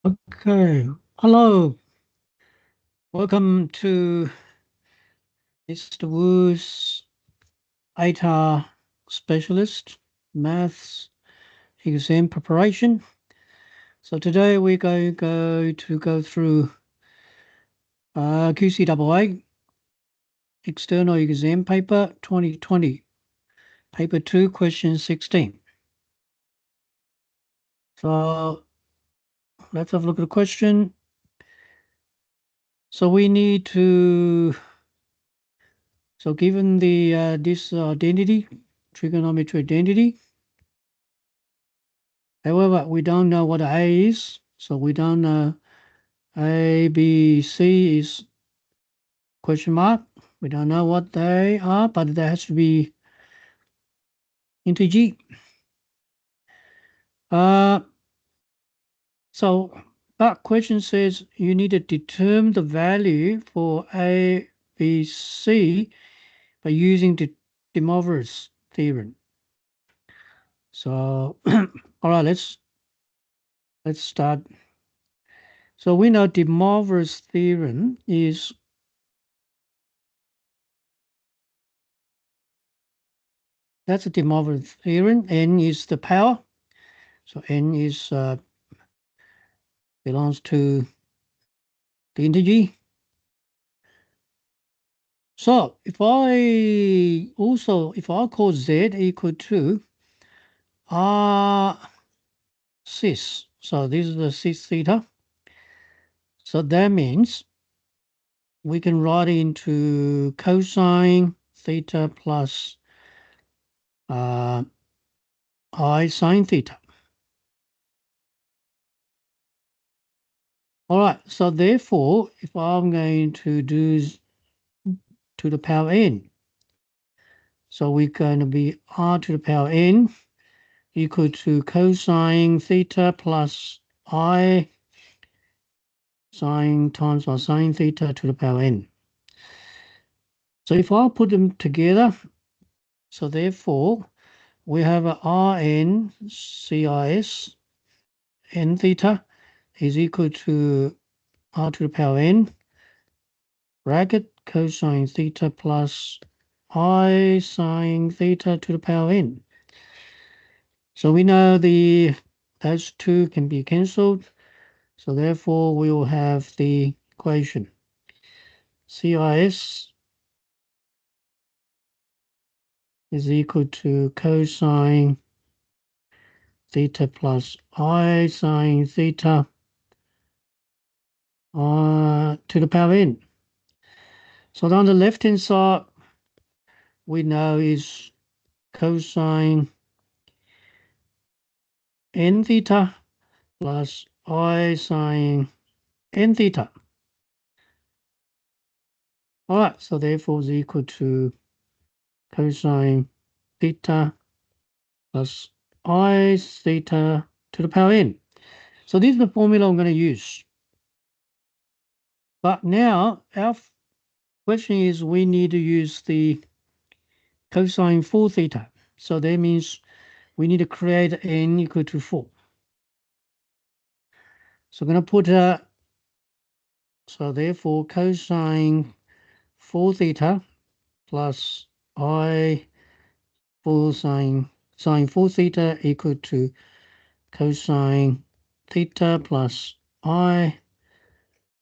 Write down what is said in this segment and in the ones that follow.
Okay, hello. Welcome to Mr. Wu's ATAR Specialist Maths Exam Preparation. So today we're going to go through QCAA External Exam Paper 2020, Paper 2, Question 16. So let's have a look at the question. So we need to, so given the this identity, trigonometry identity, however, we don't know what A is, so we don't know A, B, C is question mark. We don't know what they are, but there has to be integer. So that question says you need to determine the value for A, B, C by using the De Moivre's theorem. So, all right, let's start. So we know De Moivre's theorem is that's a De Moivre's theorem. N is the power. So N is belongs to the integer. So if I call Z equal to R cis, so this is the cis theta. So that means we can write into cosine theta plus I sine theta. All right, so therefore, if I'm going to do to the power n, so we're going to be R to the power n equal to cosine theta plus I sine times our sine theta to the power n. So if I put them together, so therefore we have a Rn cis n theta is equal to R to the power n bracket cosine theta plus I sine theta to the power n. So we know those two can be cancelled. So therefore we will have the equation cis is equal to cosine theta plus I sine theta to the power n. So on the left-hand side, we know is cosine n theta plus I sine n theta. All right, so therefore is equal to cosine theta plus I theta to the power n. So this is the formula I'm going to use. But now our question is we need to use the cosine 4 theta. So that means we need to create n equal to 4. So I'm going to put so therefore cosine 4 theta plus I 4 sine 4 theta equal to cosine theta plus I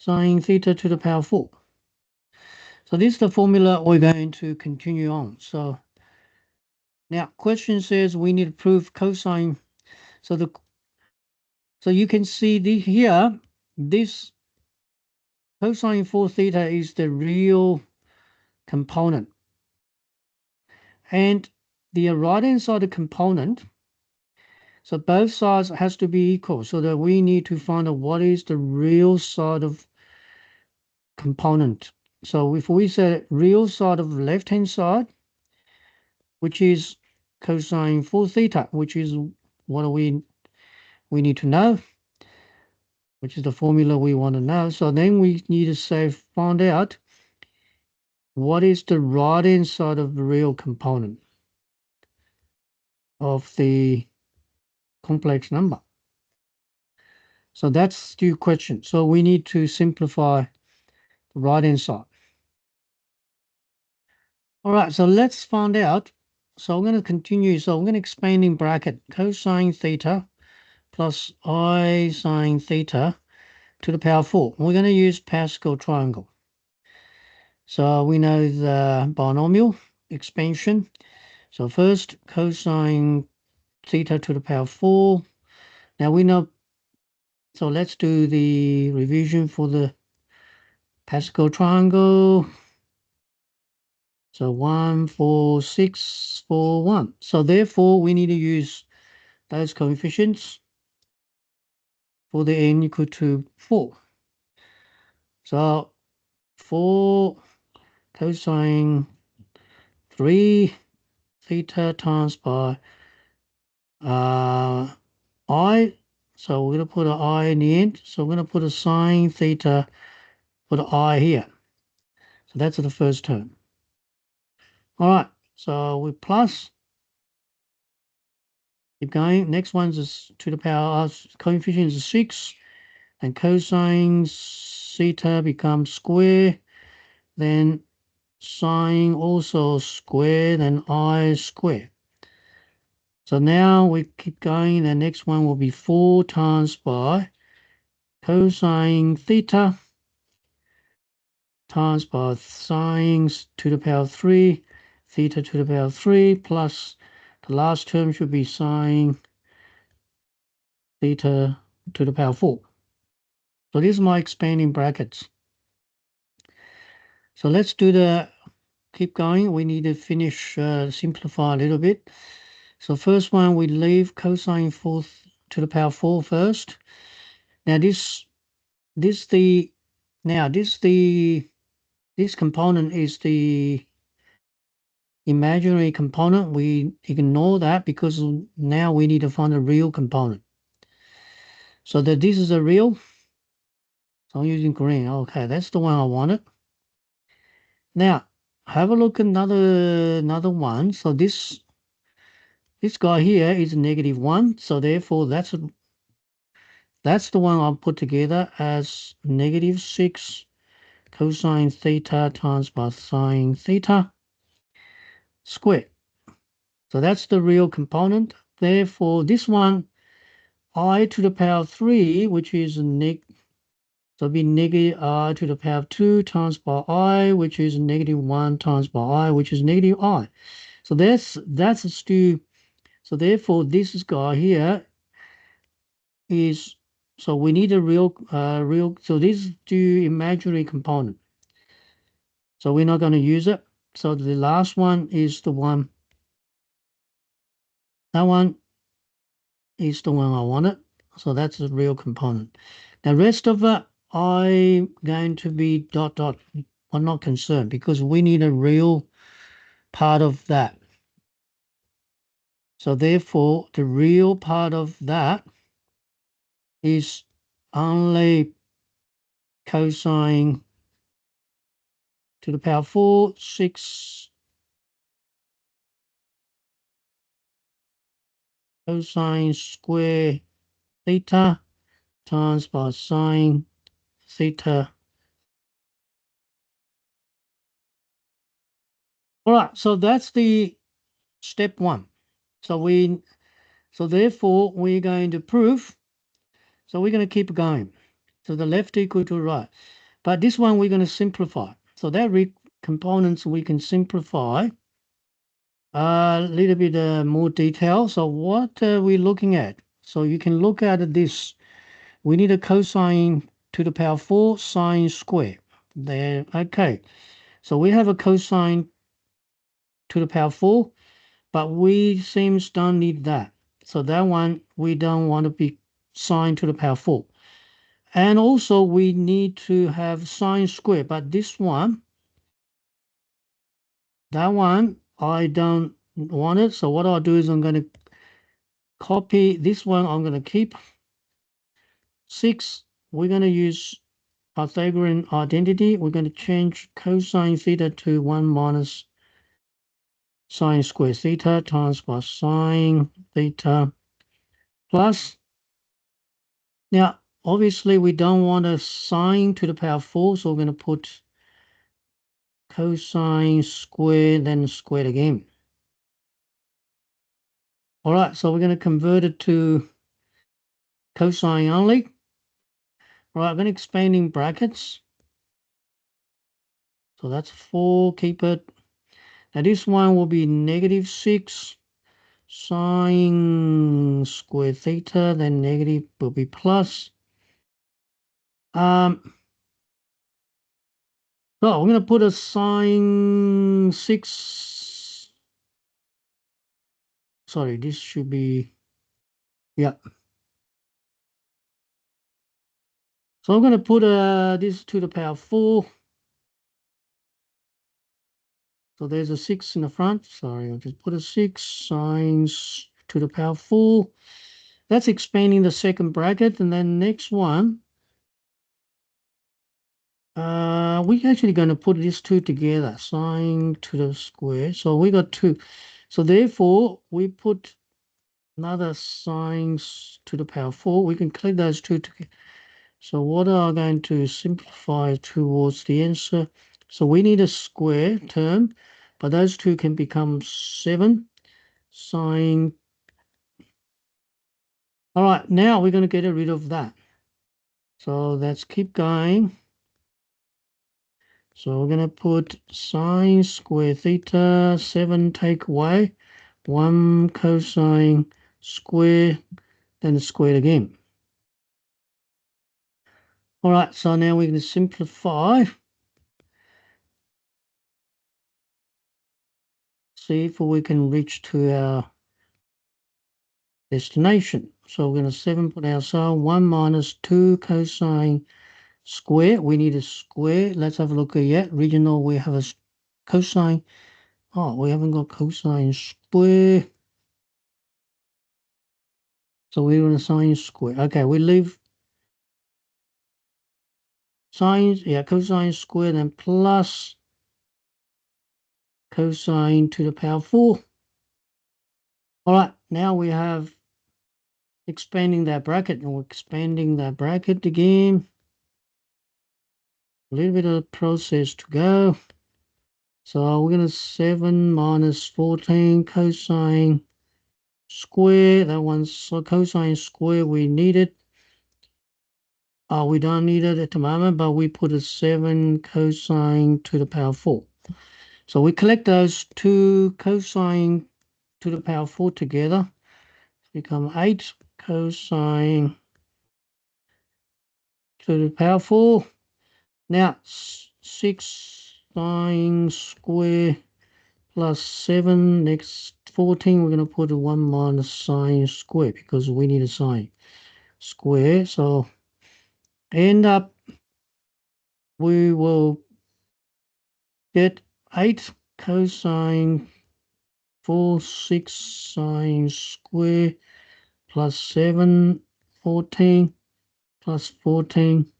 sine theta to the power 4. So this is the formula we're going to continue on. So now question says we need to prove cosine. So you can see here, this cosine 4 theta is the real component. And the right-hand side of the component, so both sides has to be equal, so that we need to find out what is the real side of component. So if we say real side of left-hand side, which is cosine 4 theta, which is what we need to know, which is the formula we want to know. So then we need to say, find out what is the right-hand side of the real component of the complex number. So that's the question. So we need to simplify the right-hand side. All right, so let's find out. So I'm going to continue. So I'm going to expand in bracket cosine theta plus I sine theta to the power 4. We're going to use Pascal triangle. So we know the binomial expansion. So first cosine theta to the power 4. Now we know, so let's do the revision for the Pascal triangle. So 1, 4, 6, 4, 1. So therefore we need to use those coefficients for the n equal to 4. So 4 cosine 3 theta times by I. So we're going to put an I in the end. So we're going to put a sine theta, put an I here. So that's the first term. All right. So we plus. Keep going. Next one's is to the power coefficient is 6. And cosine theta becomes square. Then sine also square. Then I square. So now we keep going. The next one will be 4 times by cosine theta times by sine to the power 3, theta to the power 3, plus the last term should be sine theta to the power 4. So these are my expanding brackets. So let's do keep going. We need to finish, simplify a little bit. So first one, we leave cosine 4 to the power 4 first. Now this component is the imaginary component. We ignore that because now we need to find a real component. So that this is a real. So I'm using green. Okay, that's the one I wanted. Now have a look at another one. So this guy here is -1. So therefore that's the one I'll put together as -6 cosine theta times by sine theta squared. So that's the real component. Therefore, this one, I to the power 3, which is so it'll be negative I to the power 2 times by I, which is -1 times by I, which is negative I. So that's a stew. So therefore, this guy here is, so we need a real, so this is the imaginary component. So we're not going to use it. So the last one is the one, that one is the one I wanted. So that's the real component. The rest of it, I'm going to be ... I'm not concerned because we need a real part of that. So therefore, the real part of that is only cosine to the power 4, 6 cosine square theta times by sine theta. All right, so that's the step 1. So therefore, we're going to prove. So we're going to keep going. So the left equal to right. But this one we're going to simplify. So that components we can simplify a little bit more detail. So what are we looking at? So you can look at this. We need a cosine to the power 4 sine square. There. Okay. So we have a cosine to the power 4, but we seems don't need that. So that one we don't want to be sine to the power 4. And also we need to have sine square, but this one, that one, I don't want it. So what I'll do is I'm going to copy this one. I'm going to keep 6. We're going to use Pythagorean identity. We're going to change cosine theta to 1 minus sine square theta times by sine theta plus. Now, obviously we don't want a sine to the power 4, so we're going to put cosine squared, then squared again. All right, so we're going to convert it to cosine only. All right, I'm going to expand in brackets. So that's 4, keep it. Now this one will be -6 sine square theta, then negative will be plus. So I'm going to put a sine 6. Sorry, this should be, yeah. So I'm going to put this to the power 4. So there's a 6 in the front. Sorry, I'll just put a 6 sine to the power 4. That's expanding the second bracket. And then next one, we're actually going to put these two together, sine to the square. So we got 2. So therefore, we put another sine to the power 4. We can click those two together. So what are going to simplify towards the answer? So we need a square term, but those two can become 7 sine. All right, now we're going to get rid of that. So let's keep going. So we're going to put sine square theta, 7 take away, 1 cosine square, then squared again. All right, so now we're going to simplify. See if we can reach to our destination. So we're going to 7 put ourselves 1 minus 2 cosine square. We need a square. Let's have a look at yet. Regional, we have a cosine. Oh, we haven't got cosine square. So we're going to sine square. Okay, we leave sine, yeah, cosine square, then plus cosine to the power 4. All right, now we have expanding that bracket, and we're expanding that bracket again. A little bit of process to go. So we're going to 7 minus 14 cosine square. That one's so cosine square. We need it. We don't need it at the moment, but we put a 7 cosine to the power 4. So we collect those two cosine to the power 4 together. Become 8 cosine to the power 4. Now 6 sine square plus 7, next 14, we're going to put a 1 minus sine square because we need a sine square. So end up, we will get 8 cosine 4, 6 sine square plus 7, 14 plus 14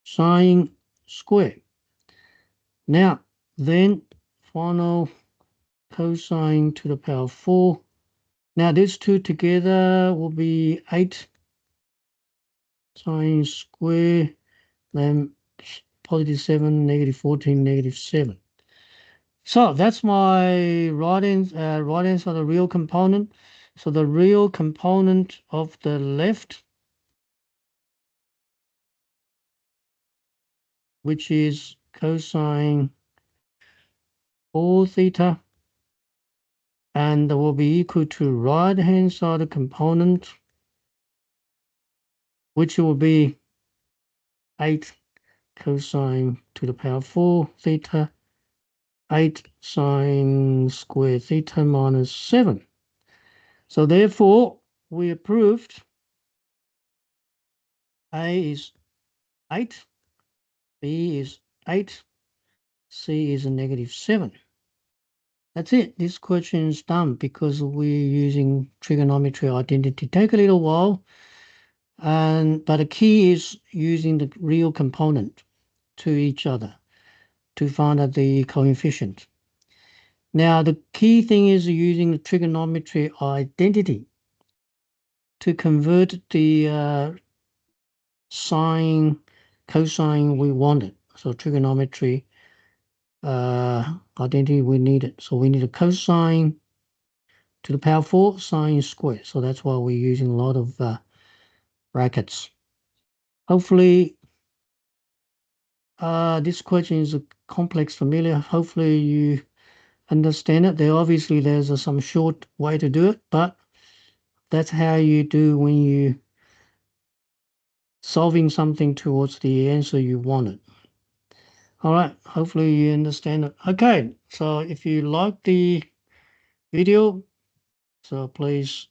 sine square. Now, then final cosine to the power 4. Now, these two together will be 8 sine square, then positive 7, negative 14, negative 7. So that's my right answer, the real component. So the real component of the left, which is cosine 4 theta, and that will be equal to right-hand side component, which will be 8 cosine to the power 4 theta, 8 sine square theta minus 7. So therefore, we approved A is 8, B is 8, C is a negative 7. That's it. This question is done because we're using trigonometry identity. Take a little while, but the key is using the real component to each other to find out the coefficient. Now, the key thing is using the trigonometry identity to convert the sine, cosine we wanted. So trigonometry identity we needed. So we need a cosine to the power 4 sine squared. So that's why we're using a lot of brackets. Hopefully, this question is a complex familiar. Hopefully you understand it. There's some short way to do it, but that's how you do when you solving something towards the answer you wanted. All right, hopefully you understand it. Okay, so if you like the video, so please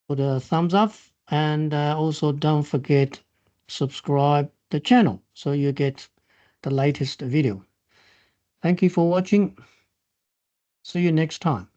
put a thumbs up, and also don't forget subscribe the channel so you get the latest video. Thank you for watching. See you next time.